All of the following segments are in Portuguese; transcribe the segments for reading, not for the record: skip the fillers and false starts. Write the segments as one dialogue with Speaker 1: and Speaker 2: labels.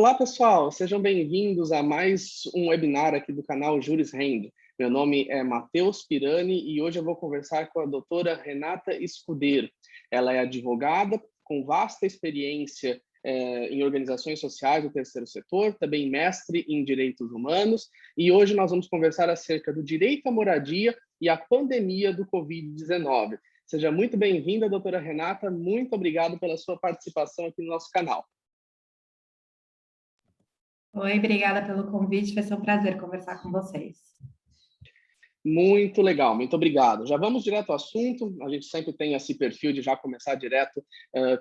Speaker 1: Olá, pessoal! Sejam bem-vindos a mais um webinar aqui do canal Juris Rende. Meu nome é Matheus Pirani e hoje eu vou conversar com a doutora Renata Escudeiro. Ela é advogada com vasta experiência em organizações sociais do terceiro setor, também mestre em direitos humanos, e hoje nós vamos conversar acerca do direito à moradia e a pandemia do Covid-19. Seja muito bem-vinda, doutora Renata, muito obrigado pela sua participação aqui no nosso canal.
Speaker 2: Oi, obrigada pelo convite, vai ser um prazer conversar com vocês.
Speaker 1: Muito legal, muito obrigado. Já vamos direto ao assunto, a gente sempre tem esse perfil de já começar direto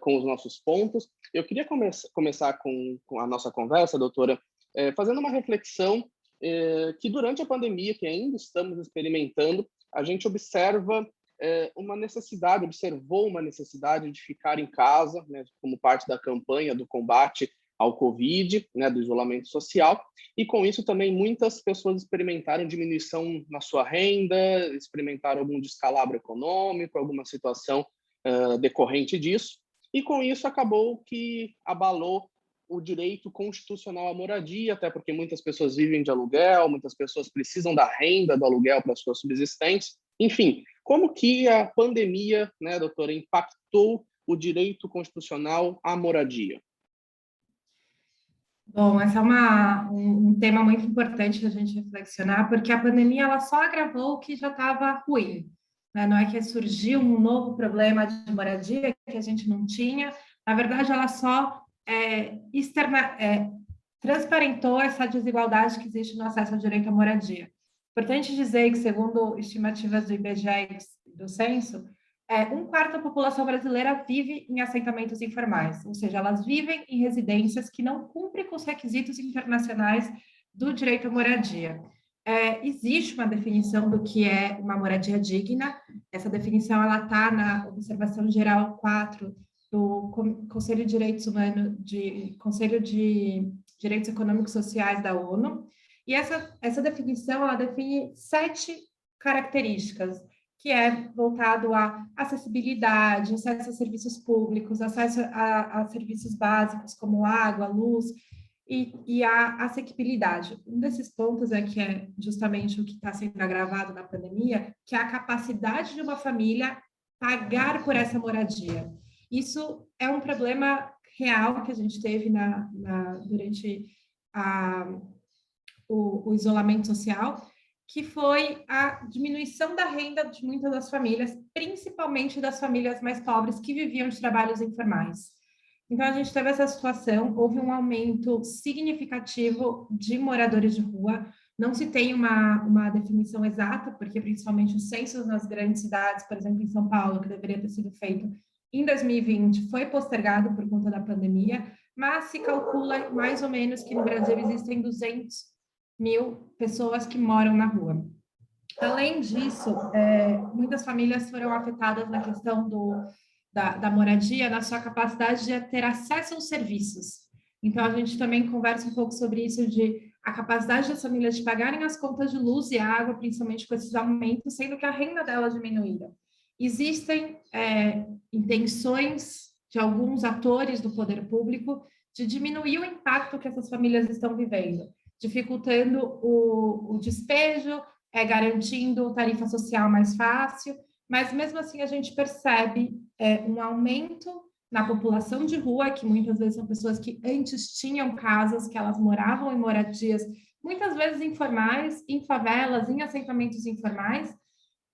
Speaker 1: com os nossos pontos. Eu queria começar com a nossa conversa, doutora, fazendo uma reflexão que durante a pandemia, que ainda estamos experimentando, a gente observou uma necessidade de ficar em casa, né, como parte da campanha do combate ao Covid, né, do isolamento social, e com isso também muitas pessoas experimentaram diminuição na sua renda, experimentaram algum descalabro econômico, alguma situação decorrente disso, e com isso acabou que abalou o direito constitucional à moradia, até porque muitas pessoas vivem de aluguel, muitas pessoas precisam da renda do aluguel para a sua subsistência. Enfim, como que a pandemia, né, doutora, impactou o direito constitucional à moradia?
Speaker 2: Bom, esse é um tema muito importante para a gente reflexionar, porque a pandemia ela só agravou o que já estava ruim, né? Não é que surgiu um novo problema de moradia que a gente não tinha, na verdade ela só transparentou essa desigualdade que existe no acesso ao direito à moradia. Importante dizer que, segundo estimativas do IBGE e do Censo, um quarto da população brasileira vive em assentamentos informais, ou seja, elas vivem em residências que não cumprem com os requisitos internacionais do direito à moradia. Existe uma definição do que é uma moradia digna, essa definição está na Observação Geral 4 do Conselho de Direitos Humanos, Conselho de Direitos Econômicos e Sociais da ONU, e essa definição ela define 7 características, que é voltado à acessibilidade, acesso a serviços públicos, acesso a serviços básicos como água, luz e a assequibilidade. Um desses pontos que é justamente o que está sendo agravado na pandemia, que é a capacidade de uma família pagar por essa moradia. Isso é um problema real que a gente teve durante o isolamento social, que foi a diminuição da renda de muitas das famílias, principalmente das famílias mais pobres que viviam de trabalhos informais. Então, a gente teve essa situação, houve um aumento significativo de moradores de rua, não se tem uma definição exata, porque principalmente os censos nas grandes cidades, por exemplo, em São Paulo, que deveria ter sido feito em 2020, foi postergado por conta da pandemia, mas se calcula mais ou menos que no Brasil existem 200.000 pessoas que moram na rua. Além disso, muitas famílias foram afetadas na questão da moradia, na sua capacidade de ter acesso aos serviços. Então, a gente também conversa um pouco sobre isso, de a capacidade das famílias de pagarem as contas de luz e água, principalmente com esses aumentos, sendo que a renda delas diminuída. Existem intenções de alguns atores do poder público de diminuir o impacto que essas famílias estão vivendo, dificultando o despejo, garantindo tarifa social mais fácil, mas mesmo assim a gente percebe um aumento na população de rua, que muitas vezes são pessoas que antes tinham casas, que elas moravam em moradias, muitas vezes informais, em favelas, em assentamentos informais,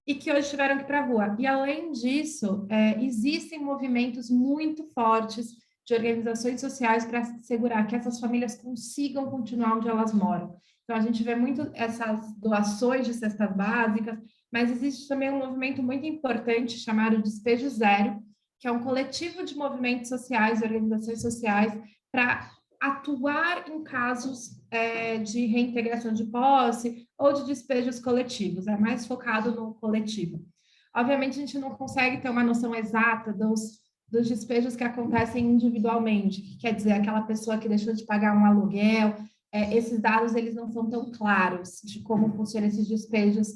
Speaker 2: e que hoje tiveram que ir para a rua. E, além disso, existem movimentos muito fortes de organizações sociais para assegurar que essas famílias consigam continuar onde elas moram. Então, a gente vê muito essas doações de cestas básicas, mas existe também um movimento muito importante chamado Despejo Zero, que é um coletivo de movimentos sociais e organizações sociais para atuar em casos de reintegração de posse ou de despejos coletivos, é mais focado no coletivo. Obviamente, a gente não consegue ter uma noção exata dos despejos que acontecem individualmente, que quer dizer aquela pessoa que deixou de pagar um aluguel, esses dados eles não são tão claros de como funcionam esses despejos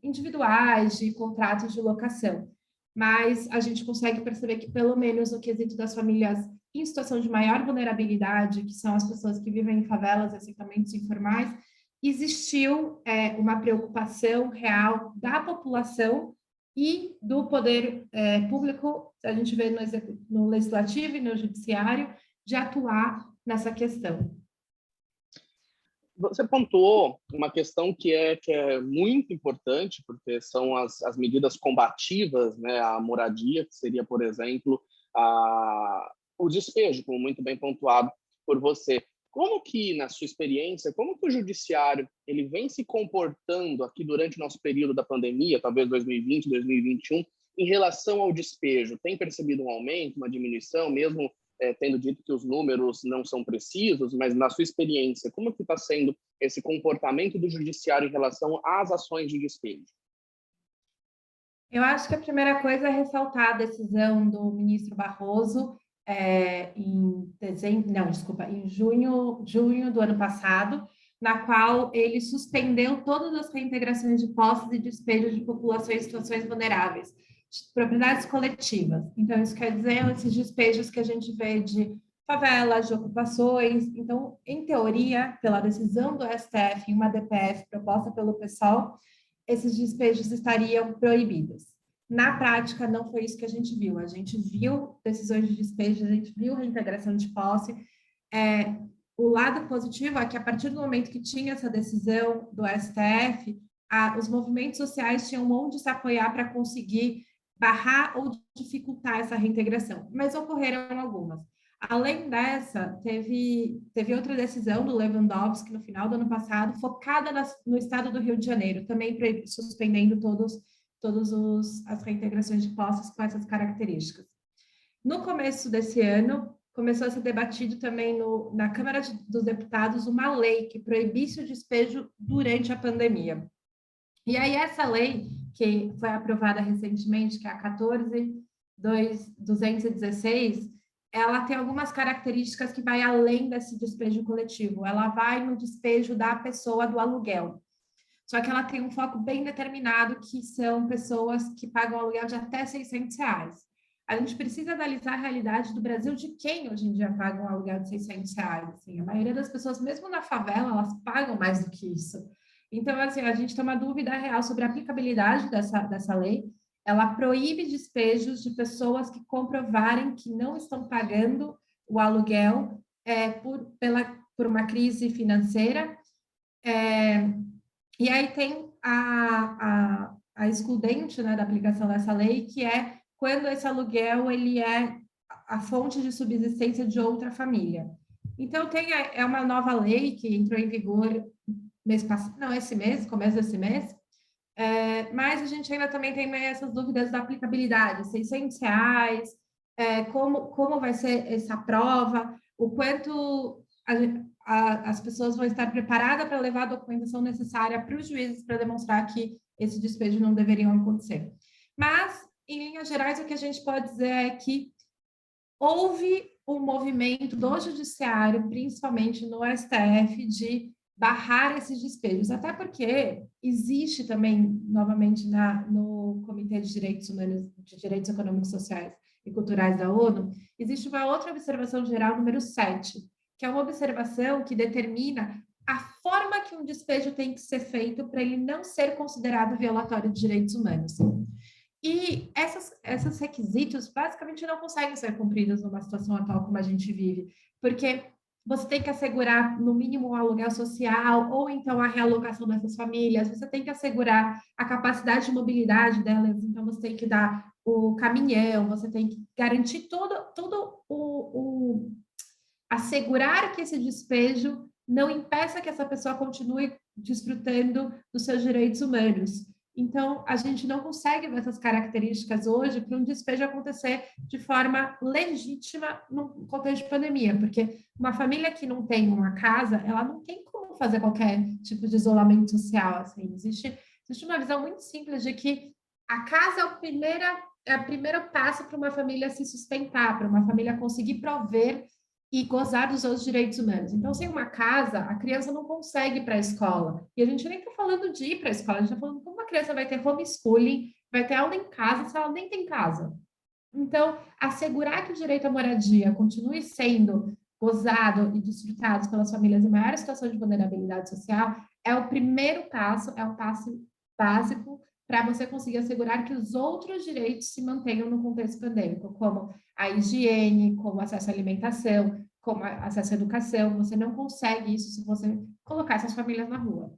Speaker 2: individuais, de contratos de locação. Mas a gente consegue perceber que, pelo menos no quesito das famílias em situação de maior vulnerabilidade, que são as pessoas que vivem em favelas e assentamentos informais, existiu uma preocupação real da população e do poder público, a gente vê no legislativo e no judiciário, de atuar nessa questão.
Speaker 1: Você pontuou uma questão que é muito importante, porque são as medidas combativas, né, à moradia, que seria, por exemplo, o despejo, como muito bem pontuado por você. Como que, na sua experiência, como que o judiciário ele vem se comportando aqui durante o nosso período da pandemia, talvez 2020, 2021, em relação ao despejo? Tem percebido um aumento, uma diminuição, mesmo tendo dito que os números não são precisos, mas na sua experiência, como que está sendo esse comportamento do judiciário em relação às ações de despejo?
Speaker 2: Eu acho que a primeira coisa é ressaltar a decisão do ministro Barroso em junho do ano passado, na qual ele suspendeu todas as reintegrações de posses e despejos de populações em situações vulneráveis, de propriedades coletivas. Então, isso quer dizer esses despejos que a gente vê de favelas, de ocupações. Então, em teoria, pela decisão do STF em uma DPF proposta pelo PSOL, esses despejos estariam proibidos. Na prática, não foi isso que a gente viu. A gente viu decisões de despejo, a gente viu reintegração de posse. O lado positivo é que, a partir do momento que tinha essa decisão do STF, os movimentos sociais tinham onde se apoiar para conseguir barrar ou dificultar essa reintegração, mas ocorreram algumas. Além dessa, teve outra decisão do Lewandowski no final do ano passado, focada no estado do Rio de Janeiro, também suspendendo todas as reintegrações de posses com essas características. No começo desse ano, começou a ser debatido também na Câmara dos Deputados uma lei que proibisse o despejo durante a pandemia. E aí essa lei, que foi aprovada recentemente, que é a 14.216, ela tem algumas características que vai além desse despejo coletivo. Ela vai no despejo da pessoa do aluguel. Só que ela tem um foco bem determinado, que são pessoas que pagam aluguel de até R$600. A gente precisa analisar a realidade do Brasil de quem hoje em dia paga um aluguel de R$600. Assim, a maioria das pessoas, mesmo na favela, elas pagam mais do que isso. Então, assim, a gente tem uma dúvida real sobre a aplicabilidade dessa lei. Ela proíbe despejos de pessoas que comprovarem que não estão pagando o aluguel por uma crise financeira. E aí tem a excludente, né, da aplicação dessa lei, que é quando esse aluguel ele é a fonte de subsistência de outra família. Então, é uma nova lei que entrou em vigor esse mês, começo desse mês, mas a gente ainda também tem essas dúvidas da aplicabilidade, R$600, como vai ser essa prova, o quanto as pessoas vão estar preparadas para levar a documentação necessária para os juízes para demonstrar que esse despejo não deveria acontecer. Mas, em linhas gerais, o que a gente pode dizer é que houve um movimento do judiciário, principalmente no STF, de barrar esses despejos, até porque existe também, novamente, no Comitê de Direitos Humanos, de Direitos Econômicos, Sociais e Culturais da ONU, existe uma outra observação geral, número 7, que é uma observação que determina a forma que um despejo tem que ser feito para ele não ser considerado violatório de direitos humanos. E esses requisitos basicamente não conseguem ser cumpridos numa situação atual como a gente vive, porque você tem que assegurar, no mínimo, um aluguel social, ou então a realocação dessas famílias, você tem que assegurar a capacidade de mobilidade delas, então você tem que dar o caminhão, você tem que garantir assegurar que esse despejo não impeça que essa pessoa continue desfrutando dos seus direitos humanos. Então, a gente não consegue ver essas características hoje para um despejo acontecer de forma legítima no contexto de pandemia, porque uma família que não tem uma casa, ela não tem como fazer qualquer tipo de isolamento social. Assim. Existe uma visão muito simples de que a casa é o primeiro passo para uma família se sustentar, para uma família conseguir prover e gozar dos seus direitos humanos. Então, sem uma casa, a criança não consegue ir para a escola. E a gente nem está falando de ir para a escola, a gente está falando como uma criança vai ter homeschooling, vai ter aula em casa, se ela nem tem casa. Então, assegurar que o direito à moradia continue sendo gozado e desfrutado pelas famílias em maior situação de vulnerabilidade social é o primeiro passo, é o passo básico para você conseguir assegurar que os outros direitos se mantenham no contexto pandêmico, como a higiene, como acesso à alimentação, como acesso à educação. Você não consegue isso se você colocar essas famílias na rua.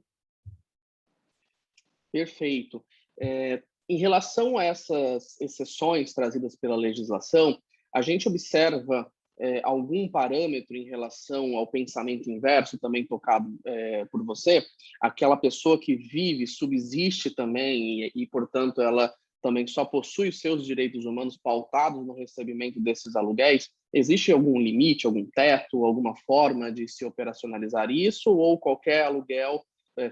Speaker 1: Perfeito. Em relação a essas exceções trazidas pela legislação, a gente observa algum parâmetro em relação ao pensamento inverso, também tocado por você, aquela pessoa que vive, subsiste também portanto, ela também só possui os seus direitos humanos pautados no recebimento desses aluguéis. Existe algum limite, algum teto, alguma forma de se operacionalizar isso, ou qualquer aluguel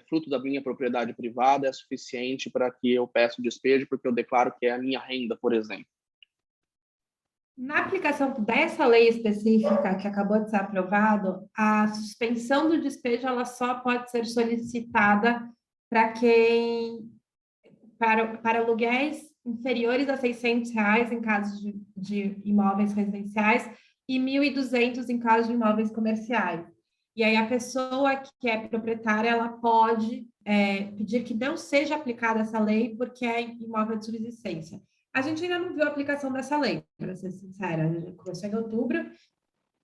Speaker 1: fruto da minha propriedade privada é suficiente para que eu peça o despejo, porque eu declaro que é a minha renda, por exemplo?
Speaker 2: Na aplicação dessa lei específica que acabou de ser aprovado, a suspensão do despejo ela só pode ser solicitada para quem para aluguéis inferiores a R$ 600 em casos de imóveis residenciais e 1.200 em casos de imóveis comerciais. E aí a pessoa que é proprietária ela pode pedir que não seja aplicada essa lei porque é imóvel de subsistência. A gente ainda não viu a aplicação dessa lei, para ser sincera. A gente começou em outubro,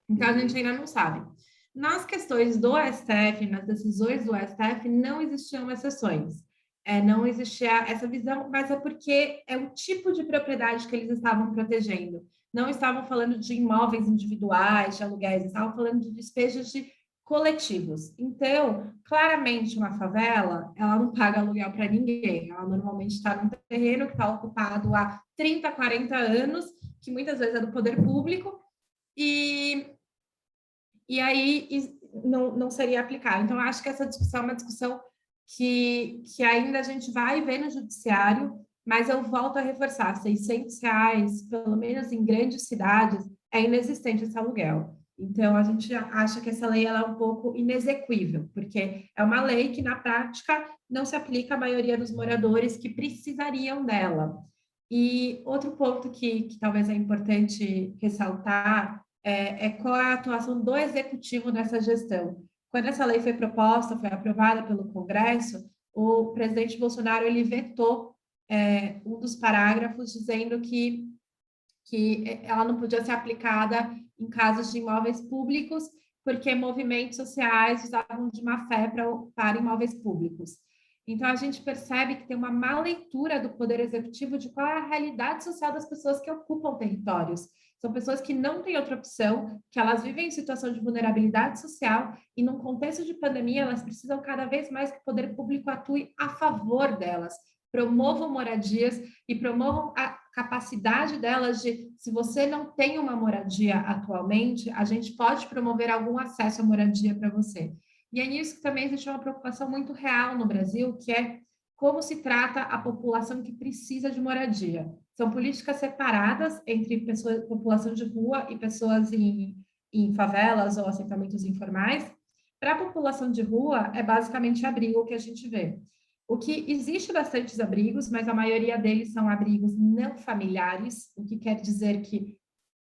Speaker 2: então a gente ainda não sabe. Nas questões do STF, nas decisões do STF, não existiam exceções. Não existia essa visão, mas é porque é o tipo de propriedade que eles estavam protegendo. Não estavam falando de imóveis individuais, de aluguéis, estavam falando de despejos de coletivos. Então, claramente, uma favela, ela não paga aluguel para ninguém. Ela normalmente está num terreno que está ocupado há 30, 40 anos, que muitas vezes é do poder público, e aí não seria aplicado. Então, acho que essa discussão é uma discussão que ainda a gente vai ver no judiciário, mas eu volto a reforçar, R$ 600, pelo menos em grandes cidades, é inexistente esse aluguel. Então, a gente acha que essa lei ela é um pouco inexequível, porque é uma lei que, na prática, não se aplica à maioria dos moradores que precisariam dela. E outro ponto que talvez é importante ressaltar qual é a atuação do executivo nessa gestão. Quando essa lei foi proposta, foi aprovada pelo Congresso, o presidente Bolsonaro ele vetou um dos parágrafos dizendo que ela não podia ser aplicada em casos de imóveis públicos, porque movimentos sociais usavam de má fé para imóveis públicos. Então, a gente percebe que tem uma má leitura do Poder Executivo de qual é a realidade social das pessoas que ocupam territórios. São pessoas que não têm outra opção, que elas vivem em situação de vulnerabilidade social e, num contexto de pandemia, elas precisam cada vez mais que o poder público atue a favor delas, promovam moradias e promovam a capacidade delas de, se você não tem uma moradia atualmente, a gente pode promover algum acesso à moradia para você. E é nisso que também existe uma preocupação muito real no Brasil, que é como se trata a população que precisa de moradia. São políticas separadas entre população de rua e pessoas em favelas ou assentamentos informais. Para a população de rua, é basicamente abrigo que a gente vê. O que existe bastantes abrigos, mas a maioria deles são abrigos não familiares, o que quer dizer que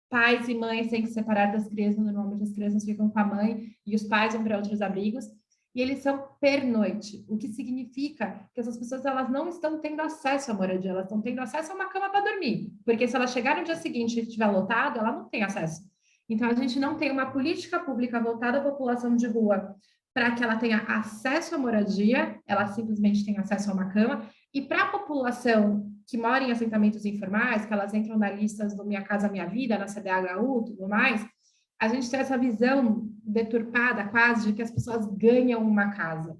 Speaker 2: pais e mães têm que separar das crianças, normalmente as crianças ficam com a mãe e os pais vão para outros abrigos, e eles são pernoite, o que significa que essas pessoas elas não estão tendo acesso à moradia, elas estão tendo acesso a uma cama para dormir, porque se ela chegar no dia seguinte e estiver lotado, ela não tem acesso. Então, a gente não tem uma política pública voltada à população de rua para que ela tenha acesso à moradia, ela simplesmente tem acesso a uma cama, e para a população que mora em assentamentos informais, que elas entram na lista do Minha Casa Minha Vida, na CDHU, tudo mais, a gente tem essa visão deturpada quase de que as pessoas ganham uma casa.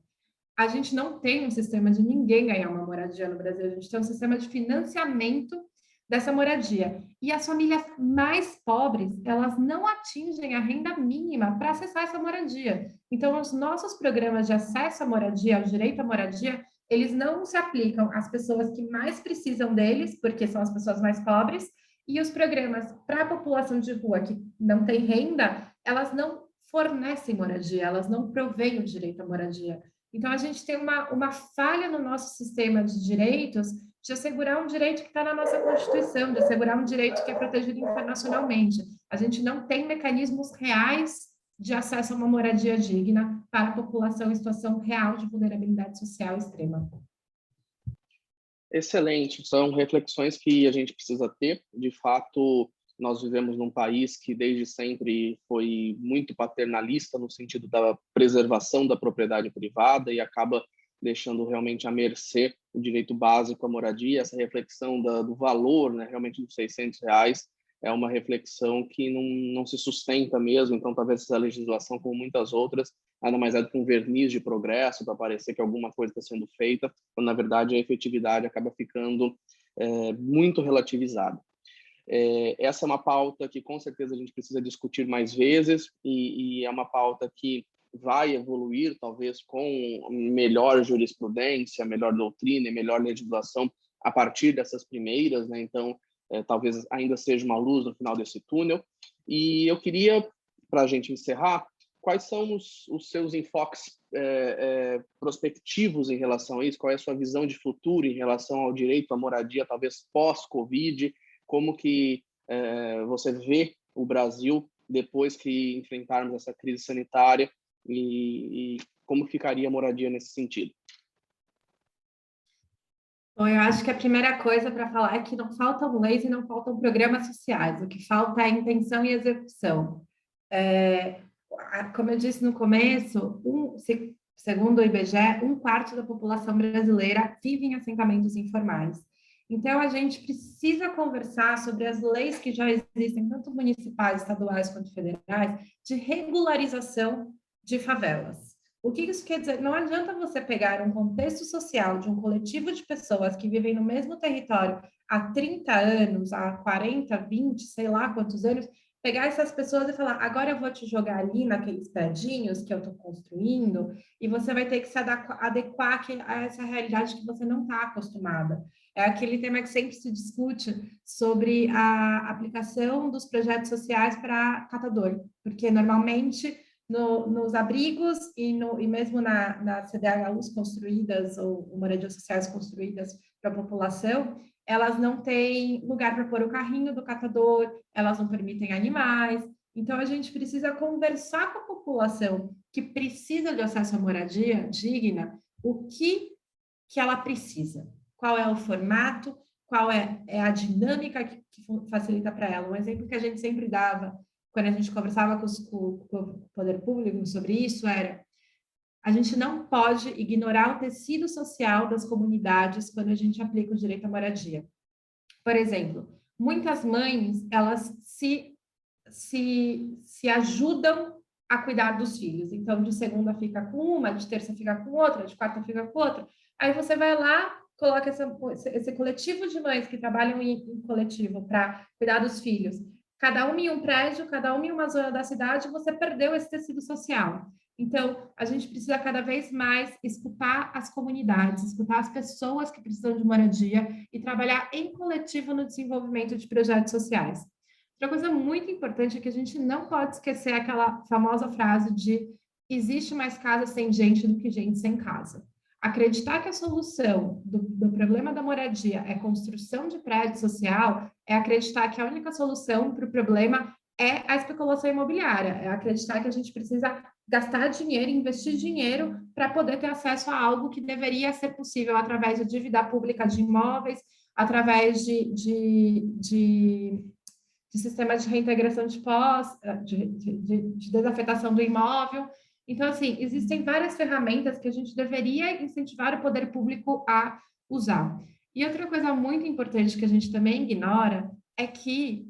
Speaker 2: A gente não tem um sistema de ninguém ganhar uma moradia no Brasil, a gente tem um sistema de financiamento dessa moradia. E as famílias mais pobres, elas não atingem a renda mínima para acessar essa moradia. Então, os nossos programas de acesso à moradia, ao direito à moradia, eles não se aplicam às pessoas que mais precisam deles, porque são as pessoas mais pobres, e os programas para a população de rua que não tem renda, elas não fornecem moradia, elas não provêm o direito à moradia. Então, a gente tem uma falha no nosso sistema de direitos de assegurar um direito que está na nossa Constituição, de assegurar um direito que é protegido internacionalmente. A gente não tem mecanismos reais de acesso a uma moradia digna para a população em situação real de vulnerabilidade social extrema.
Speaker 1: Excelente, são reflexões que a gente precisa ter. De fato, nós vivemos num país que desde sempre foi muito paternalista no sentido da preservação da propriedade privada e acaba deixando realmente à mercê o direito básico à moradia. Essa reflexão do valor, né, realmente dos R$ 600, é uma reflexão que não se sustenta mesmo. Então, talvez essa legislação, como muitas outras, nada mais é do que um verniz de progresso para parecer que alguma coisa está sendo feita, quando, na verdade, a efetividade acaba ficando muito relativizada. Essa é uma pauta que, com certeza, a gente precisa discutir mais vezes e é uma pauta que vai evoluir, talvez, com melhor jurisprudência, melhor doutrina e melhor legislação a partir dessas primeiras, né? Então, talvez ainda seja uma luz no final desse túnel. E eu queria, para a gente encerrar, quais são os seus enfoques prospectivos em relação a isso? Qual é a sua visão de futuro em relação ao direito à moradia, talvez pós-Covid? Como que você vê o Brasil depois que enfrentarmos essa crise sanitária e como ficaria a moradia nesse sentido?
Speaker 2: Bom, eu acho que a primeira coisa para falar é que não faltam leis e não faltam programas sociais. O que falta é intenção e execução. Como eu disse no começo, segundo o IBGE, 1/4 da população brasileira vive em assentamentos informais. Então, a gente precisa conversar sobre as leis que já existem, tanto municipais, estaduais quanto federais, de regularização de favelas. O que isso quer dizer? Não adianta você pegar um contexto social de um coletivo de pessoas que vivem no mesmo território há 30 anos, há 40, 20, sei lá quantos anos, pegar essas pessoas e falar, agora eu vou te jogar ali naqueles predinhos que eu estou construindo e você vai ter que se adequar a essa realidade que você não está acostumada. É aquele tema que sempre se discute sobre a aplicação dos projetos sociais para catador, porque normalmente nos abrigos e mesmo na CDHUs construídas ou moradias sociais construídas para a população, elas não têm lugar para pôr o carrinho do catador, elas não permitem animais. Então, a gente precisa conversar com a população que precisa de acesso à moradia digna, o que ela precisa, qual é o formato, qual é a dinâmica que facilita para ela. Um exemplo que a gente sempre dava quando a gente conversava com o poder público sobre isso era: a gente não pode ignorar o tecido social das comunidades quando a gente aplica o direito à moradia. Por exemplo, muitas mães, elas se ajudam a cuidar dos filhos. Então, de segunda fica com uma, de terça fica com outra, de quarta fica com outra. Aí você vai lá, coloca esse coletivo de mães que trabalham em coletivo para cuidar dos filhos, cada uma em um prédio, cada uma em uma zona da cidade, você perdeu esse tecido social. Então, a gente precisa cada vez mais escutar as comunidades, escutar as pessoas que precisam de moradia e trabalhar em coletivo no desenvolvimento de projetos sociais. Outra coisa muito importante é que a gente não pode esquecer aquela famosa frase de existe mais casa sem gente do que gente sem casa. Acreditar que a solução do problema da moradia é construção de prédio social é acreditar que a única solução para o problema é a especulação imobiliária, é acreditar que a gente precisa gastar dinheiro, investir dinheiro para poder ter acesso a algo que deveria ser possível através de dívida pública de imóveis, através de sistemas de reintegração de desafetação do imóvel. Então, assim, existem várias ferramentas que a gente deveria incentivar o poder público a usar. E outra coisa muito importante que a gente também ignora é que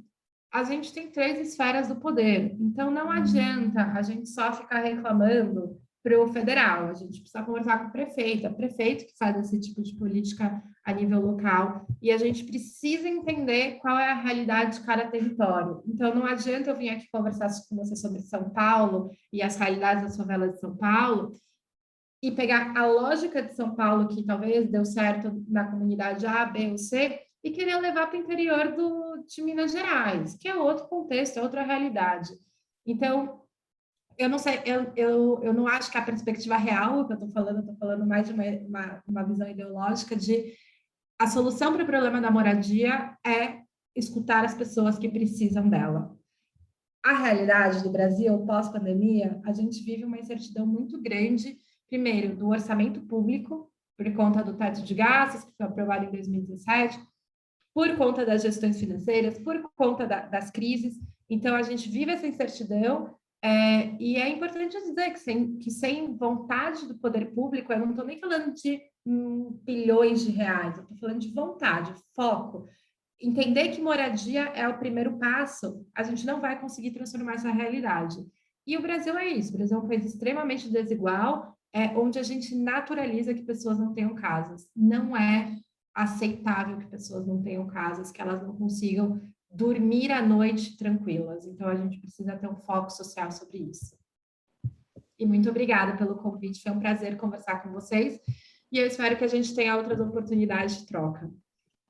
Speaker 2: a gente tem 3 esferas do poder. Então, não adianta a gente só ficar reclamando para o federal. A gente precisa conversar com o prefeito. É o prefeito que faz esse tipo de política a nível local. E a gente precisa entender qual é a realidade de cada território. Então, não adianta eu vir aqui conversar com você sobre São Paulo e as realidades das favelas de São Paulo e pegar a lógica de São Paulo, que talvez deu certo na comunidade A, B ou C, e querer levar para o interior de Minas Gerais, que é outro contexto, é outra realidade. Então, eu não sei, eu não acho que a perspectiva real que eu estou falando mais de uma visão ideológica de a solução para o problema da moradia é escutar as pessoas que precisam dela. A realidade do Brasil, pós-pandemia, a gente vive uma incertidão muito grande, primeiro, do orçamento público, por conta do teto de gastos, que foi aprovado em 2017, por conta das gestões financeiras, por conta das crises. Então, a gente vive essa incertidão, e é importante dizer que sem vontade do poder público, eu não estou nem falando de bilhões de reais, eu estou falando de vontade, foco. Entender que moradia é o primeiro passo, a gente não vai conseguir transformar essa realidade. E o Brasil é isso, o Brasil é um país extremamente desigual, onde a gente naturaliza que pessoas não tenham casas. Não é aceitável que pessoas não tenham casas, que elas não consigam dormir à noite tranquilas. Então, a gente precisa ter um foco social sobre isso. E muito obrigada pelo convite, foi um prazer conversar com vocês, e eu espero que a gente tenha outras oportunidades de troca.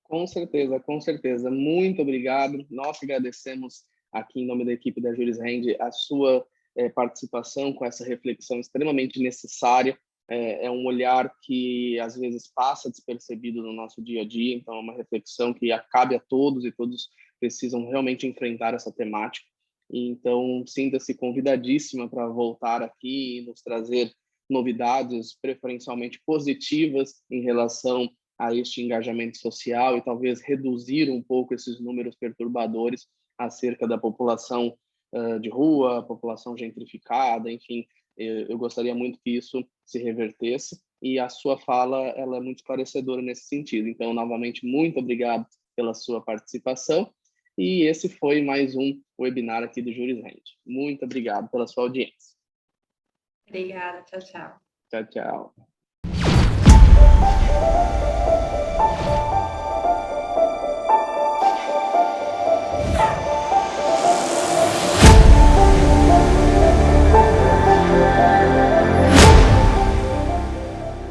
Speaker 1: Com certeza. Muito obrigado. Nós agradecemos aqui em nome da equipe da Juris Rende a sua participação com essa reflexão extremamente necessária. É um olhar que às vezes passa despercebido no nosso dia a dia, então é uma reflexão que cabe a todos e todos precisam realmente enfrentar essa temática. Então, sinta-se convidadíssima para voltar aqui e nos trazer novidades preferencialmente positivas em relação a este engajamento social e talvez reduzir um pouco esses números perturbadores acerca da população de rua, população gentrificada, enfim. Eu gostaria muito que isso se revertesse e a sua fala ela é muito esclarecedora nesse sentido. Então, novamente, muito obrigado pela sua participação e esse foi mais um webinar aqui do Juris Rende. Muito obrigado pela sua audiência.
Speaker 2: Obrigada, tchau, tchau.
Speaker 1: Tchau, tchau.